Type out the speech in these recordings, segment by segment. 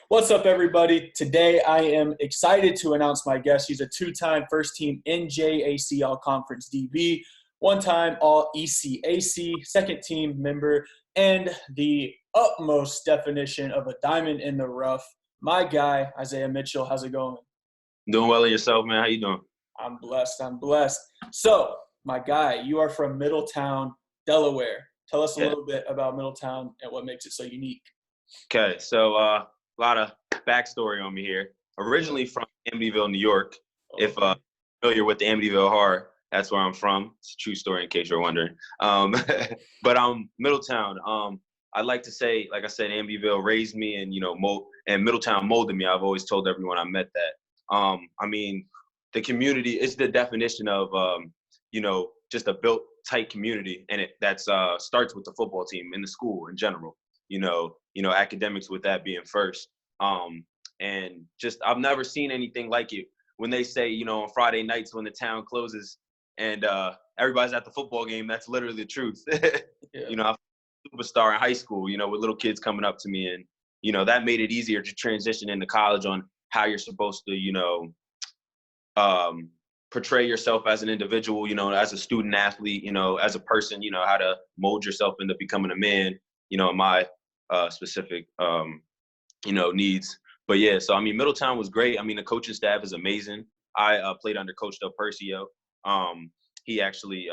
What's up, everybody? Today, I am excited to announce my guest. He's a two-time first-team NJAC All-Conference DB, one-time All-ECAC, second-team member, and the utmost definition of a diamond in the rough. My guy, Isiah Mitchell. How's it going? Doing well in yourself, man. How you doing? I'm blessed. I'm blessed. So, my guy, you are from Middletown, Delaware. Tell us a Yeah. little bit about Middletown and what makes it so unique. Okay, so a lot of backstory on me here. Originally from Amityville, New York. If Okay. familiar with the Amityville horror, that's where I'm from. It's a true story in case you're wondering. But Middletown. I'd like to say, like I said, Amityville raised me, and and Middletown molded me. I've always told everyone I met that. I mean, the community is the definition of just a built tight community, and that's starts with the football team and the school in general. Academics with that being first. And just I've never seen anything like it. When they say, on Friday nights when the town closes and everybody's at the football game, that's literally the truth. Yeah. I was a superstar in high school, with little kids coming up to me, and that made it easier to transition into college on how you're supposed to, portray yourself as an individual, as a student athlete, as a person, how to mold yourself into becoming a man, in my specific, needs. But yeah, so I mean, Middletown was great. I mean, the coaching staff is amazing. I played under Coach Del Percio. He actually,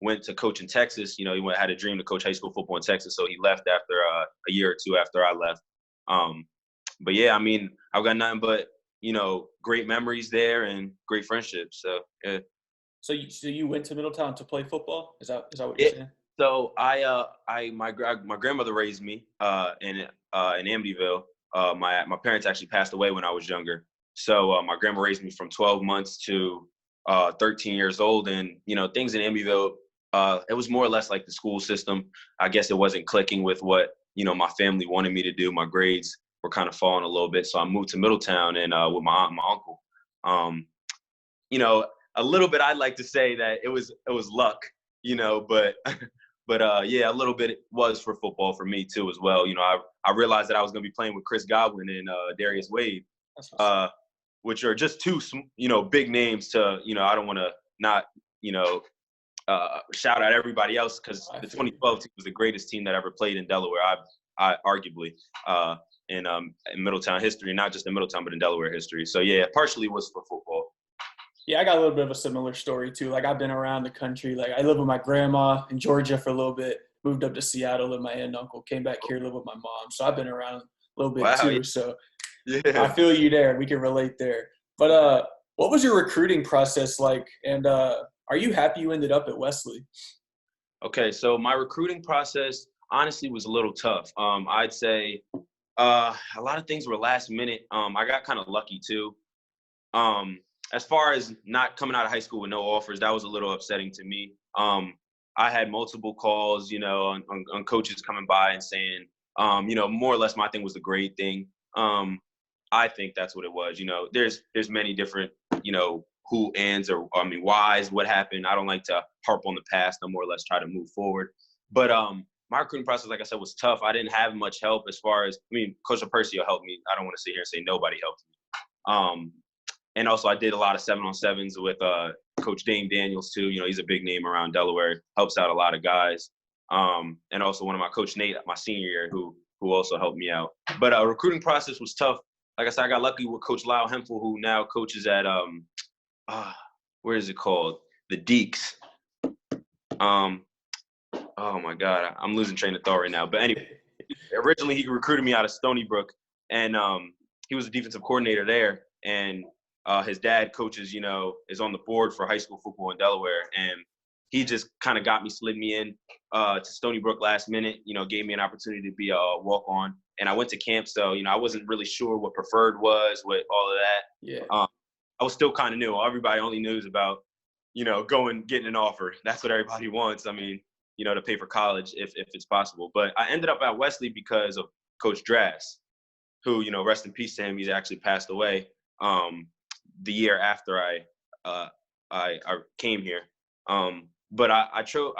went to coach in Texas. He had a dream to coach high school football in Texas, so he left after a year or two after I left. But yeah, I mean, I've got nothing but great memories there and great friendships. So yeah. So you went to Middletown to play football? Is that what Yeah. you're saying? So my grandmother raised me in Amityville. My parents actually passed away when I was younger. So my grandma raised me from 12 months to 13 years old, and things in Amityville. It was more or less like the school system. I guess it wasn't clicking with what my family wanted me to do. My grades were kind of falling a little bit, so I moved to Middletown and with my aunt and my uncle. A little bit. I'd like to say that it was luck, but yeah, a little bit it was for football for me too as well. I realized that I was going to be playing with Chris Godwin and Darius Wade, which are just two big names to I don't want to not shout out everybody else, because the 2012 team was the greatest team that ever played in Delaware. I arguably in Middletown history, not just in Middletown but in Delaware history. So yeah, partially was for football. Yeah, I got a little bit of a similar story too. Like, I've been around the country. Like, I lived with my grandma in Georgia for a little bit, moved up to Seattle with my aunt and uncle, came back here, lived with my mom. So I've been around a little bit too. Yeah. So Yeah. I feel you there. We can relate there. But what was your recruiting process like? And are you happy you ended up at Wesley? Okay, so my recruiting process honestly was a little tough. I'd say a lot of things were last minute. I got kind of lucky too. As far as not coming out of high school with no offers, that was a little upsetting to me. I had multiple calls, on coaches coming by and saying, more or less my thing was the grade thing. I think that's what it was. There's many different, who, ands, or whys, what happened. I don't like to harp on the past. I more or less try to move forward. But my recruiting process, like I said, was tough. I didn't have much help as far as, Coach Percio helped me. I don't want to sit here and say nobody helped me. And also I did a lot of 7-on-7s with Coach Dame Daniels too. He's a big name around Delaware, helps out a lot of guys. And also one of my Coach Nate, my senior year, who also helped me out. But recruiting process was tough. Like I said, I got lucky with Coach Lyle Hempel, who now coaches at where is it called? The Deeks. Oh my God, I'm losing train of thought right now. But anyway, originally he recruited me out of Stony Brook, and he was a defensive coordinator there. And his dad coaches, is on the board for high school football in Delaware, and he just kind of slid me in to Stony Brook last minute. Gave me an opportunity to be a walk-on, and I went to camp. So I wasn't really sure what preferred was with all of that. Yeah. I was still kind of new. Everybody only knows about getting an offer. That's what everybody wants. To pay for college if it's possible. But I ended up at Wesley because of Coach Drass, who rest in peace to him. He's actually passed away the year after I came here. But I chose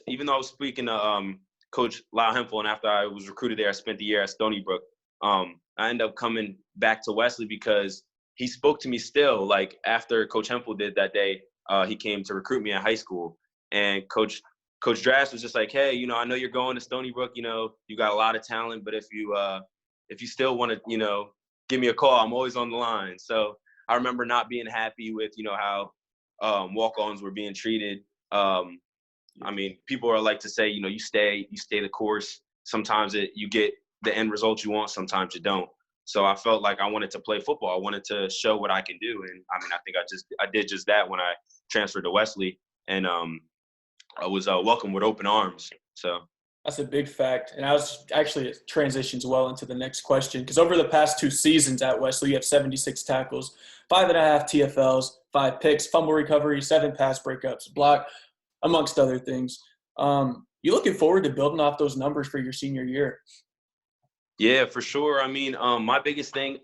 even though I was speaking to Coach Lyle Hempel, and after I was recruited there, I spent the year at Stony Brook. I ended up coming back to Wesley because he spoke to me still. Like after Coach Hempel did that day, he came to recruit me in high school, and Coach Drass was just like, hey, you know, I know you're going to Stony Brook. You know, you got a lot of talent, but if you still want to, you know, give me a call, I'm always on the line. So I remember not being happy with, you know, how walk-ons were being treated. I mean, people are like to say, you know, you stay the course. Sometimes you get the end result you want, sometimes you don't. So I felt like I wanted to play football. I wanted to show what I can do. And I mean, I think I did just that when I transferred to Wesley, and I was welcomed with open arms. So that's a big fact. And I was actually, it transitions well into the next question, because over the past 2 seasons at Wesley, you have 76 tackles, 5.5 TFLs, 5 picks, fumble recovery, 7 pass breakups, block, amongst other things. You looking forward to building off those numbers for your senior year? Yeah, for sure. I mean, my biggest thing,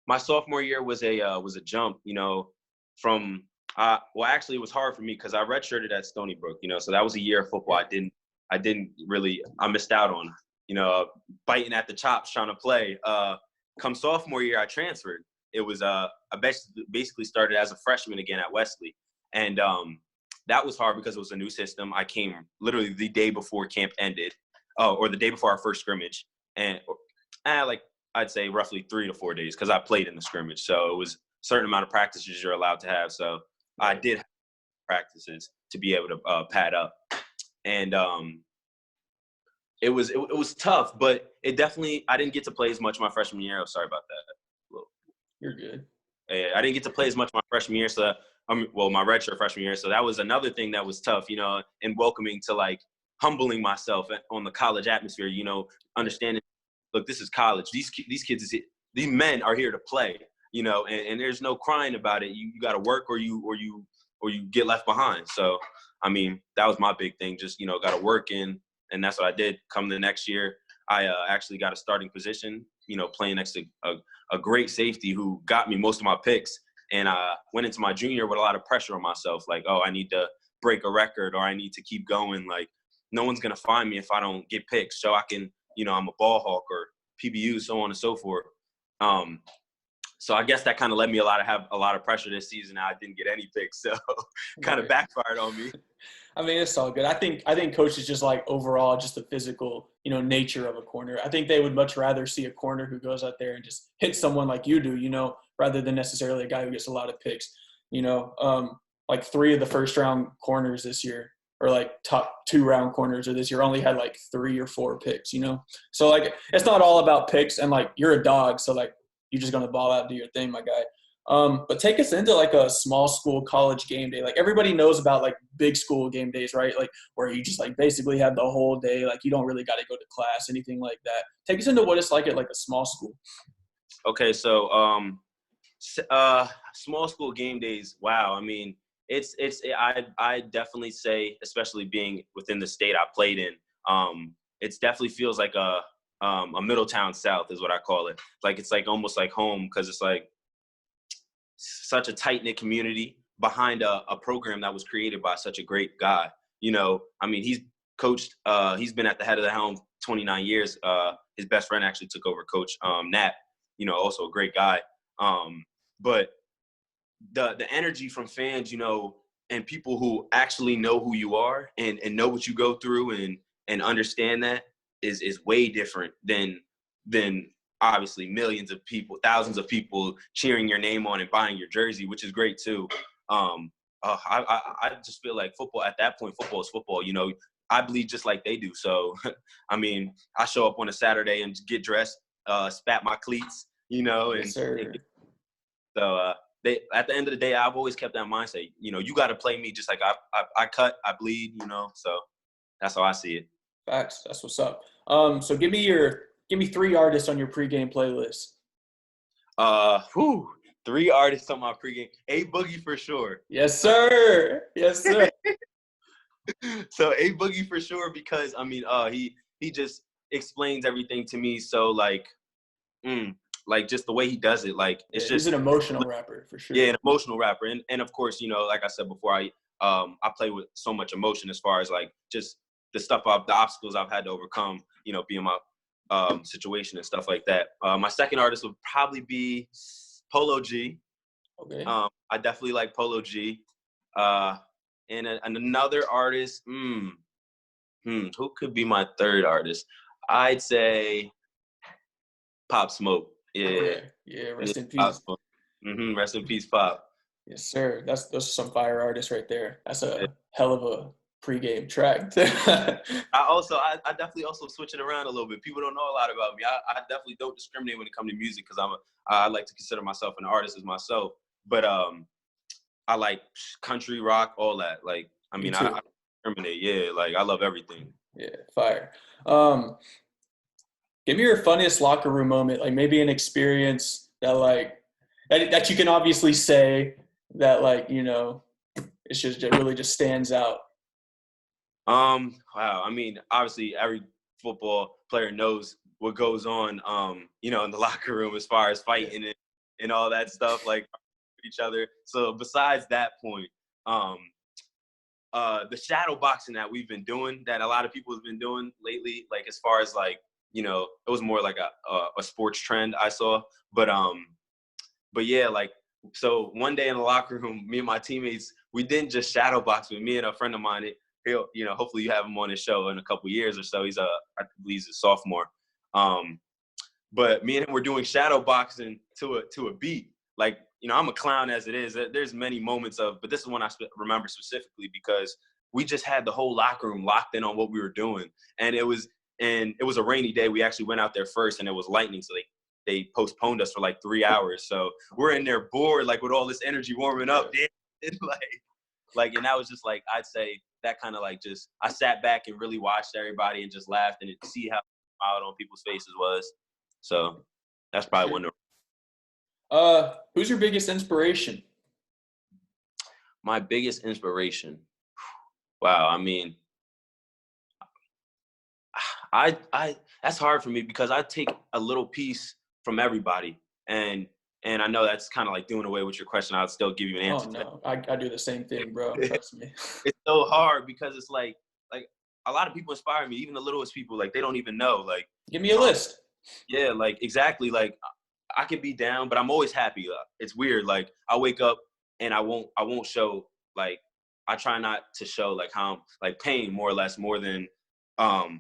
my sophomore year was a jump, you know, from well, actually, it was hard for me because I redshirted at Stony Brook, you know, so that was a year of football I missed out on, you know, biting at the chops trying to play. Come sophomore year, I transferred. It was I basically started as a freshman again at Wesley, and that was hard because it was a new system. I came literally the day before camp ended, or the day before our first scrimmage. And like I'd say roughly 3 to 4 days because I played in the scrimmage. So it was a certain amount of practices you're allowed to have. So I did have practices to be able to pad up. And it was tough, but it definitely – I didn't get to play as much my freshman year. Oh, sorry about that. You're good. I didn't get to play as much my freshman year. So, my redshirt freshman year. So that was another thing that was tough, you know, and welcoming to like humbling myself on the college atmosphere, you know, understanding, look, this is college. These kids, these men are here to play, you know, and there's no crying about it. You got to work or you get left behind. So, I mean, that was my big thing. Just, you know, got to work in, and that's what I did. Come the next year, I actually got a starting position, you know, playing next to a great safety who got me most of my picks. And I went into my junior with a lot of pressure on myself. Like, oh, I need to break a record or I need to keep going. Like, no one's going to find me if I don't get picks. So I can, you know, I'm a ball hawk or PBU, so on and so forth. So I guess that kind of led me have a lot of pressure this season. I didn't get any picks, so kind of backfired on me. I mean, it's all good. I think coaches just like overall just the physical, you know, nature of a corner. I think they would much rather see a corner who goes out there and just hits someone like you do, you know, rather than necessarily a guy who gets a lot of picks. You know, like 3 of the first round corners this year, or like top 2 round corners of this year, only had like 3 or 4 picks, you know? So like, it's not all about picks, and like, you're a dog. So like, you're just going to ball out, do your thing, my guy. But take us into like a small school college game day. Like everybody knows about like big school game days, right? Like where you just like basically have the whole day. Like you don't really got to go to class, anything like that. Take us into what it's like at like a small school. Okay. So, small school game days. Wow. I mean, I definitely say, especially being within the state I played in, it definitely feels like a Middletown South is what I call it. Like, it's like almost like home, because it's like such a tight-knit community behind a program that was created by such a great guy. You know, I mean, he's coached, he's been at the head of the helm 29 years. His best friend actually took over, Coach Nat, you know, also a great guy. But the energy from fans, you know, and people who actually know who you are and know what you go through and understand that is way different than obviously millions of people, thousands of people cheering your name on and buying your jersey, which is great too. I just feel like football at that point, football is football. You know, I bleed just like they do. So, I mean, I show up on a Saturday and get dressed, spat my cleats, you know, and Yes, sir. So at the end of the day, I've always kept that mindset. You know, you got to play me just like I cut, I bleed. You know, so that's how I see it. Facts. That's what's up. So give me 3 artists on your pregame playlist. 3 artists on my pregame. A Boogie for sure. Yes, sir. Yes, sir. So A Boogie for sure, because I mean, he just explains everything to me. So like just the way he does it, like it's he's an emotional rapper for sure. Yeah, an emotional rapper, and of course, you know, like I said before, I play with so much emotion as far as like just the obstacles I've had to overcome. You know, being my situation and stuff like that. My second artist would probably be Polo G. Okay. I definitely like Polo G. And another artist, who could be my third artist? I'd say Pop Smoke. Yeah. Okay. Yeah. Rest in Pop peace. Smoke. Rest in peace, Pop. Yes, sir. Those are some fire artists right there. That's a hell of a pregame track. I definitely also switch it around a little bit. People don't know a lot about me. I definitely don't discriminate when it comes to music because I like to consider myself an artist as myself. But I like country, rock, all that. Like, I mean, I discriminate. Yeah, like I love everything. Yeah, fire. Give me your funniest locker room moment, like maybe an experience that you can obviously say that it's just it really just stands out. Wow. I mean, obviously every football player knows what goes on, in the locker room as far as fighting and all that stuff, like each other. So besides that point, the shadow boxing that we've been doing, that a lot of people have been doing lately, like as far as like, it was more like a sports trend I saw. But yeah, like, so one day in the locker room, me and my teammates, we didn't just shadow box, but me and a friend of mine, he'll, hopefully you have him on his show in a couple years or so. I believe he's a sophomore. But me and him were doing shadow boxing to a beat. Like, I'm a clown as it is. There's many moments but this is one I remember specifically because we just had the whole locker room locked in on what we were doing. And it was a rainy day. We actually went out there first and it was lightning. So they postponed us for like 3 hours. So we're in there bored, like with all this energy warming up. And and that was just like, I'd say that kind of like just, I sat back and really watched everybody and just laughed and see how smiled on people's faces was. So that's probably one of Who's your biggest inspiration? my biggest inspiration. Wow. I mean, I that's hard for me because I take a little piece from everybody. And I know that's kind of like doing away with your question. I'll still give you an answer. Oh, no. I do the same thing, bro. Trust me. It's so hard because it's like a lot of people inspire me, even the littlest people, like they don't even know. Like, give me a list. Yeah, like exactly. Like I can be down, but I'm always happy. It's weird. Like I wake up and I won't show, like, I try not to show like how I'm like pain more or less more than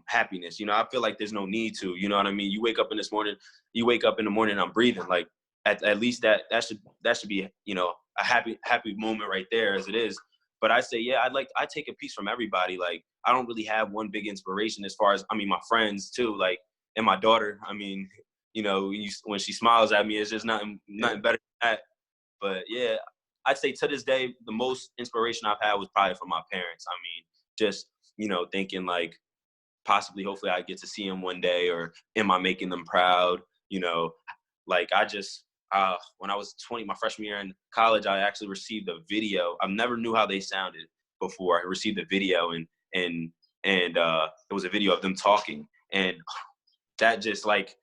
happiness. I feel like there's no need to, you know what I mean? You wake up in the morning, I'm breathing. Like at least that should be, a happy moment right there as it is. But I say, yeah, I take a piece from everybody. Like I don't really have one big inspiration as far as, I mean, my friends too, like, and my daughter. I mean, when she smiles at me, it's just nothing better than that. But yeah, I'd say to this day, the most inspiration I've had was probably from my parents. I mean, just, thinking like possibly, hopefully I get to see them one day, or am I making them proud? Like I just, when I was 20, my freshman year in college, I actually received a video. I never knew how they sounded before. I received a video and it was a video of them talking. And that just like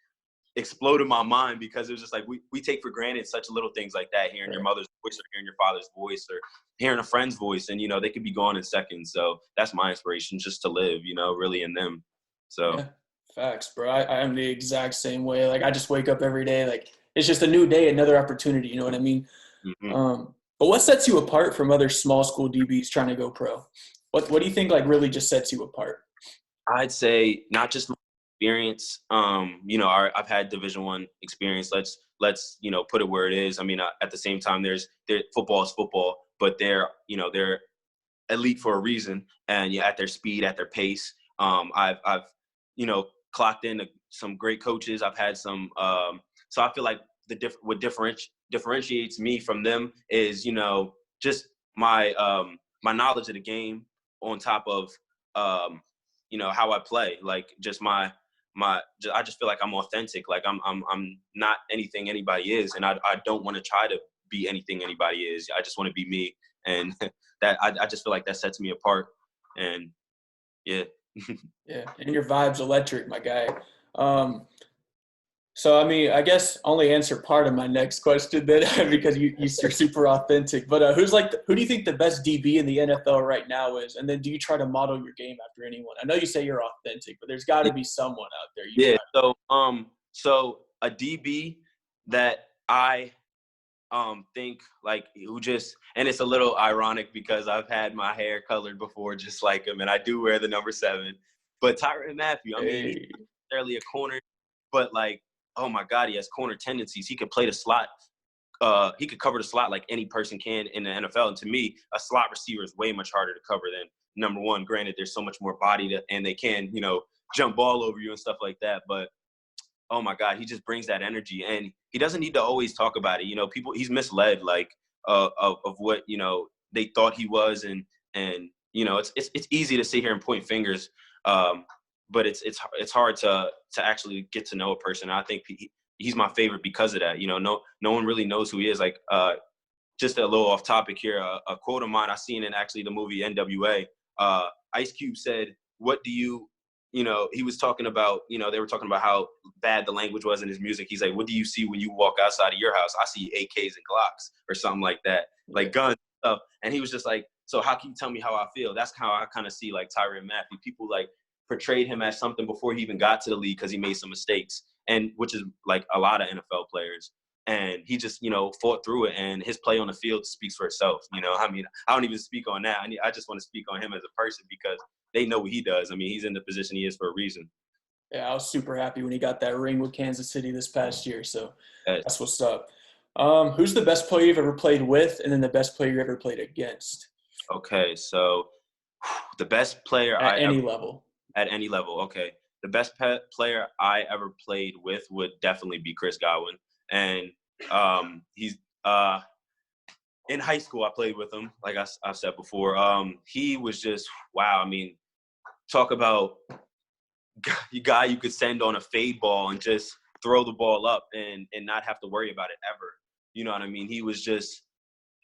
exploded my mind because it was just like we take for granted such little things like that, hearing your mother's voice or hearing your father's voice or hearing a friend's voice, and they could be gone in seconds. So that's my inspiration, just to live, really in them. So yeah, facts, bro. I am the exact same way. Like I just wake up every day, like it's just a new day, another opportunity. You know what I mean? mm-hmm. But what sets you apart from other small school DBs trying to go pro? What do you think like really just sets you apart? I'd say not just my experience. I've had Division I experience. Let's put it where it is. I mean, at the same time, football is football, but they're elite for a reason, and at their speed, at their pace. I've clocked in some great coaches. I've had some. So I feel like what differentiates me from them is just my my knowledge of the game on top of how I play. Like just I just feel like I'm authentic. Like I'm not anything anybody is, and I don't want to try to be anything anybody is. I just want to be me, and that I just feel like that sets me apart. And yeah. Yeah, and your vibe's electric, my guy. So, I mean, I guess only answer part of my next question then because you're super authentic. But who do you think the best DB in the NFL right now is? And then do you try to model your game after anyone? I know you say you're authentic, but there's got to be someone out there you Yeah. try. So a DB that I think like who just, and it's a little ironic because I've had my hair colored before just like him, and I do wear the number 7. But Tyrann Mathieu, I mean, he's Hey, not necessarily a corner, but like, oh my God, he has corner tendencies. He could play the slot. He could cover the slot like any person can in the NFL. And to me, a slot receiver is way much harder to cover than number 1. Granted, there's so much more body and they can, jump ball over you and stuff like that. But oh my God, he just brings that energy, and he doesn't need to always talk about it. He's misled like of what they thought he was, and it's easy to sit here and point fingers, but it's hard to actually get to know a person. I think he's my favorite because of that. No one really knows who he is. Like just a little off topic here, a quote of mine I seen in actually the movie NWA. Ice Cube said, "What do you?" He was talking about, they were talking about how bad the language was in his music. He's like, "What do you see when you walk outside of your house?" "I see AKs and Glocks," or something like that, like guns and stuff. And he was just like, "So how can you tell me how I feel?" That's how I kind of see like Tyrann Mathieu. People like portrayed him as something before he even got to the league because he made some mistakes, and which is like a lot of NFL players. And he just, fought through it, and his play on the field speaks for itself. I mean, I don't even speak on that. I just want to speak on him as a person because they know what he does. I mean, he's in the position he is for a reason. yeah, I was super happy when he got that ring with Kansas City this past year. So Uh, that's what's up. Who's the best player you've ever played with, and then the best player you ever played against okay, so the best player at I ever any level? at any level. Okay, the best player I ever played with would definitely be Chris Godwin, and he's in high school. I played with him, like I've said before. He was just wow. I mean, talk about guy you could send on a fade ball and just throw the ball up and not have to worry about it ever. You know what I mean? He was just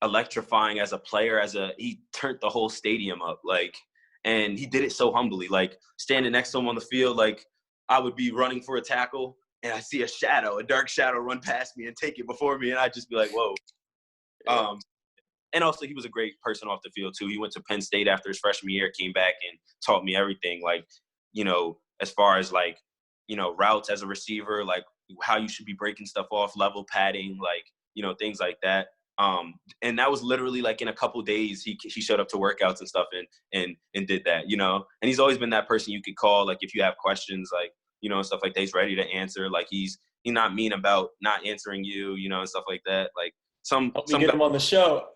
electrifying as a player. He turned the whole stadium up, like, and he did it so humbly. Like standing next to him on the field, like I would be running for a tackle and I see a dark shadow run past me and take it before me, and I'd just be like, whoa. Um, and also he was a great person off the field too. He went to Penn State after his freshman year, came back and taught me everything. Like, as far as like, routes as a receiver, like how you should be breaking stuff off, level padding, like, things like that. And that was literally like in a couple days, he showed up to workouts and stuff and did that, and he's always been that person you could call, like, if you have questions, like, and stuff like that. He's ready to answer. Like he's not mean about not answering you, and stuff like that. Like some Help me get guys, him on the show.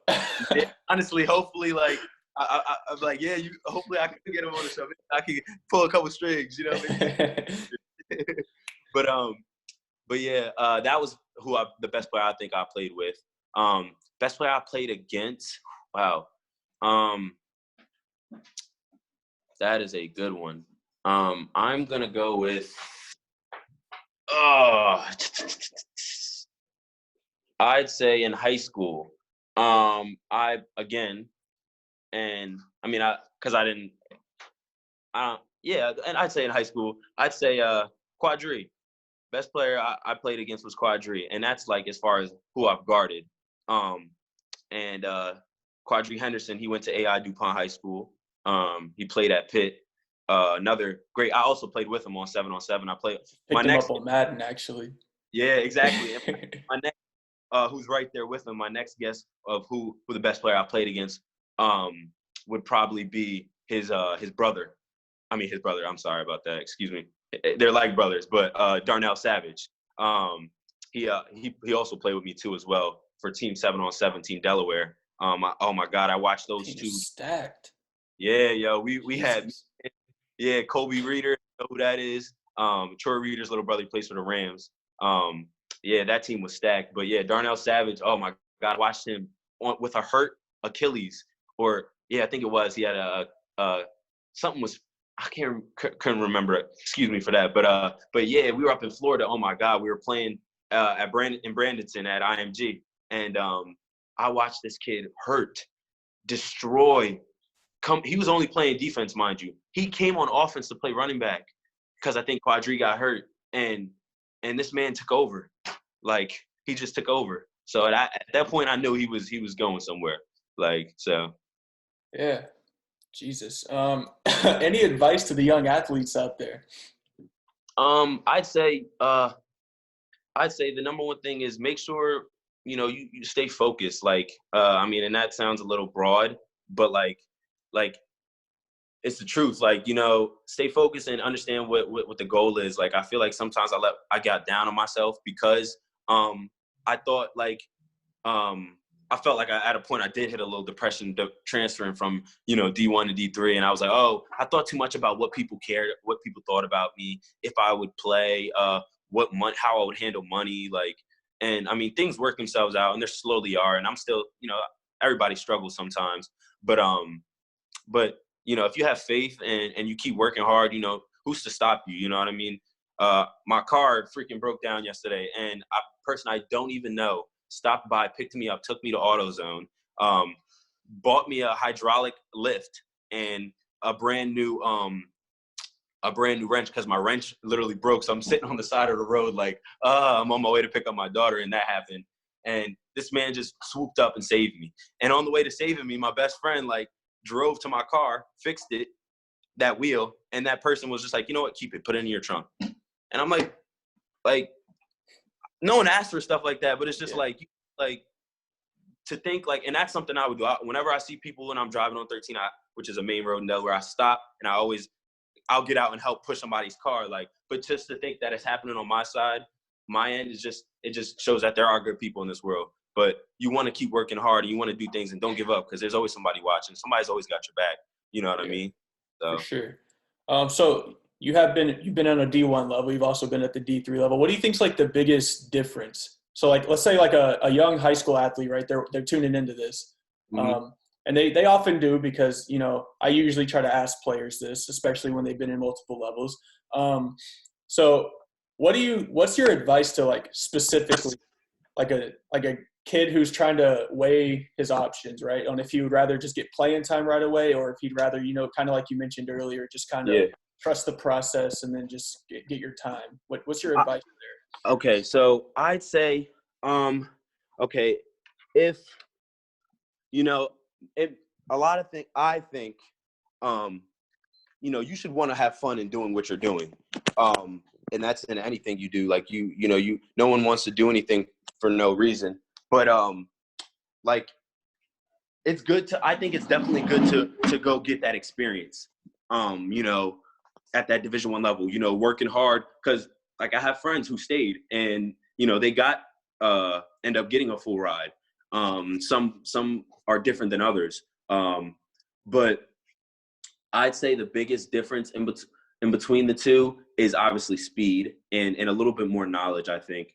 honestly, hopefully, like, I'm like, yeah, hopefully I can get him on the show. I can pull a couple strings, maybe. But yeah, that was the best player I think I played with. Best player I played against. Wow. That is a good one. I'm gonna go with. I'd say in high school. I again, and I mean, because I didn't. Yeah, and I'd say in high school, I'd say Quadri. Best player I played against was Quadri, and that's like as far as who I've guarded. And Quadri Henderson, he went to AI DuPont High School. He played at Pitt. Another great. I also played with him on 7-on-7. I played my Picked him up next. on Madden, actually. Yeah, exactly. And my next, who's right there with him. My next guess of who the best player I played against would probably be his brother. I mean, his brother. I'm sorry about that. Excuse me. They're like brothers, but Darnell Savage. He also played with me too as well for Team 7-on-7, Team Delaware. Oh my God, I watched those Team two. stacked. Yeah, yo, we had Jesus. Kobe Reeder, you know who that is. Troy Reeder's little brother, he plays for the Rams. Yeah, that team was stacked. But yeah, Darnell Savage. Oh my God, I watched him with a hurt Achilles, or yeah, I think it was. He had something was. I couldn't remember it. Excuse me for that. But yeah, we were up in Florida. Oh my God, we were playing in Bradenton at IMG, and I watched this kid hurt, destroy. He was only playing defense, mind you. He came on offense to play running back because I think Quadri got hurt, and and this man took over. Like, he just took over. So at that point, I knew he was going somewhere. Like, so. Yeah. Jesus. Any advice to the young athletes out there? I'd say the number one thing is make sure, you stay focused. Like, I mean, and that sounds a little broad, but like it's the truth. Like, stay focused and understand what the goal is. Like, I feel like sometimes I got down on myself because I thought like I felt like at a point I did hit a little depression transferring from, D1 to D3. And I was like, oh, I thought too much about what people cared, what people thought about me, if I would play, how I would handle money. Like, and I mean, things work themselves out, and they slowly are. And I'm still, everybody struggles sometimes. But if you have faith and you keep working hard, who's to stop you? You know what I mean? My car freaking broke down yesterday, and a person I don't even know stopped by, picked me up, took me to AutoZone, bought me a hydraulic lift and a brand new wrench, because my wrench literally broke. So I'm sitting on the side of the road like, I'm on my way to pick up my daughter, and that happened. And this man just swooped up and saved me. And on the way to saving me, my best friend like drove to my car, fixed it, that wheel, and that person was just like, you know what, keep it, put it in your trunk. And I'm like, no one asked for stuff like that, but it's just like to think like, and that's something I would do. Whenever I see people when I'm driving on 13, which is a main road in Delaware, I stop and I'll get out and help push somebody's car. Like, but just to think that it's happening on my side, my end is it just shows that there are good people in this world. But you want to keep working hard and you want to do things and don't give up, because there's always somebody watching. Somebody's always got your back. You know what I mean? So. For sure. So you've been on a D1 level. You've also been at the D3 level. What do you think's like the biggest difference? So like, let's say like a young high school athlete, right? They're tuning into this. Mm-hmm. And they often do, because, I usually try to ask players this, especially when they've been in multiple levels. So what's your advice to like specifically like a kid who's trying to weigh his options, right? On if he would rather just get playing time right away, or if he'd rather, kind of like you mentioned earlier, just kind of trust the process and then just get your time. What's your advice there? Okay, so I'd say, if a lot of things, I think, you should want to have fun in doing what you're doing, and that's in anything you do. Like no one wants to do anything for no reason, but like it's good to. I think it's definitely good to go get that experience, at that Division I level. Working hard, because like I have friends who stayed and they got end up getting a full ride. Some are different than others. But I'd say the biggest difference in between the two is obviously speed and a little bit more knowledge, I think.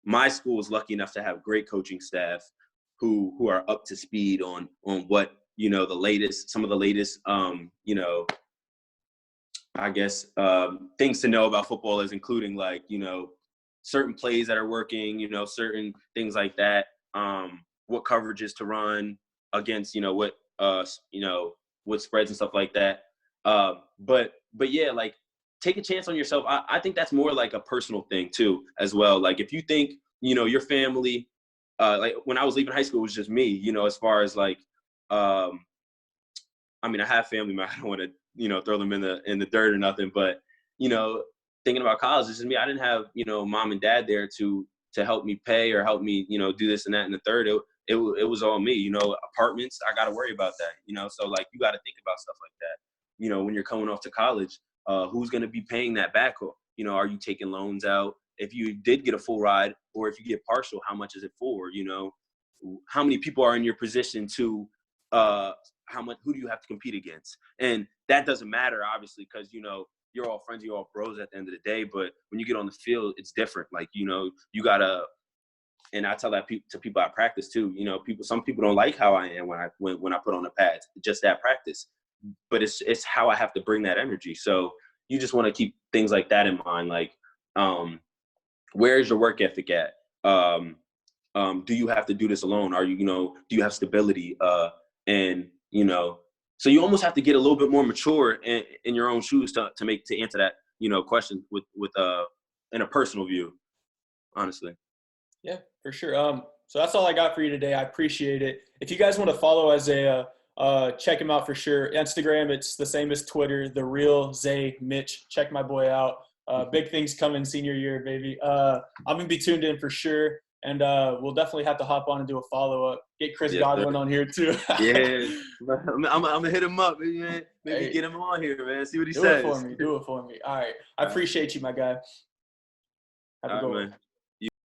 My school is lucky enough to have great coaching staff who are up to speed on what, some of the latest, I guess, things to know about football is, including like, certain plays that are working, certain things like that. What coverages to run against, what spreads and stuff like that. But yeah, like take a chance on yourself. I think that's more like a personal thing too, as well. Like if you think, your family, like when I was leaving high school, it was just me, as far as like, I mean, I have family, but I don't want to, throw them in the dirt or nothing. But, thinking about college, it's just me. I didn't have, mom and dad there to help me pay or help me, do this and that and the third. It was all me, apartments, I got to worry about that, so like you got to think about stuff like that, when you're coming off to college, who's going to be paying that back? Are you taking loans out? If you did get a full ride, or if you get partial, how much is it for? How many people are in your position to, who do you have to compete against? And that doesn't matter, obviously, because, you're all friends, you're all bros at the end of the day. But when you get on the field, it's different. Like, you gotta, and I tell that to people I practice too. Some people don't like how I am when I put on the pads, just that practice. But it's how I have to bring that energy. So you just want to keep things like that in mind. Like, where's your work ethic at? Do you have to do this alone? Are you, do you have stability? And so you almost have to get a little bit more mature in your own shoes to answer that, question with in a personal view, honestly. Yeah, for sure. So that's all I got for you today. I appreciate it. If you guys want to follow Isaiah, check him out for sure. Instagram, it's the same as Twitter, The Real Zay Mitch. Check my boy out. Big things coming senior year, baby. I'm going to be tuned in for sure. And we'll definitely have to hop on and do a follow-up. Get Chris Godwin on here too. Yeah. I'm going to hit him up, man. Maybe get him on here, man. See what he says. Do it for me. All right. I appreciate you, my guy. Have a good one.